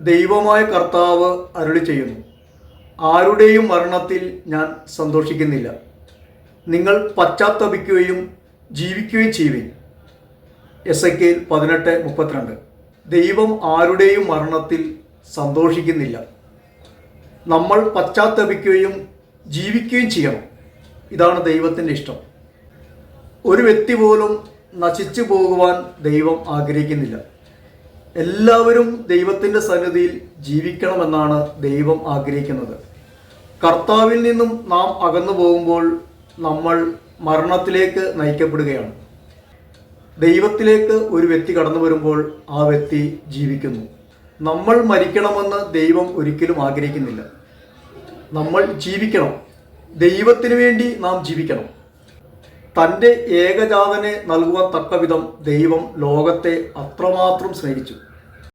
ദൈവമായ കർത്താവ് അരുളി ചെയ്യുന്നു, ആരുടെയും മരണത്തിൽ ഞാൻ സന്തോഷിക്കുന്നില്ല. നിങ്ങൾ പശ്ചാത്തപിക്കുകയും ജീവിക്കുകയും ചെയ്യുവിൻ. എസെക്കിയേൽ 18:32. ദൈവം ആരുടെയും മരണത്തിൽ സന്തോഷിക്കുന്നില്ല. നമ്മൾ പശ്ചാത്തപിക്കുകയും ജീവിക്കുകയും ചെയ്യണം. ഇതാണ് ദൈവത്തിൻ്റെ ഇഷ്ടം. ഒരു വ്യക്തി പോലും നശിച്ചു പോകുവാൻ ദൈവം ആഗ്രഹിക്കുന്നില്ല. എല്ലാവരും ദൈവത്തിൻ്റെ സന്നിധിയിൽ ജീവിക്കണമെന്നാണ് ദൈവം ആഗ്രഹിക്കുന്നത്. കർത്താവിൽ നിന്നും നാം അകന്നു പോകുമ്പോൾ നമ്മൾ മരണത്തിലേക്ക് നയിക്കപ്പെടുകയാണ്. ദൈവത്തിലേക്ക് ഒരു വ്യക്തി കടന്നു വരുമ്പോൾ ആ വ്യക്തി ജീവിക്കുന്നു. നമ്മൾ മരിക്കണമെന്ന് ദൈവം ഒരിക്കലും ആഗ്രഹിക്കുന്നില്ല. നമ്മൾ ജീവിക്കണം. ദൈവത്തിന് വേണ്ടി നാം ജീവിക്കണം. തൻ്റെ ഏകജാതനെ നൽകുവാൻ തക്കവിധം ദൈവം ലോകത്തെ അത്രമാത്രം സ്നേഹിച്ചു.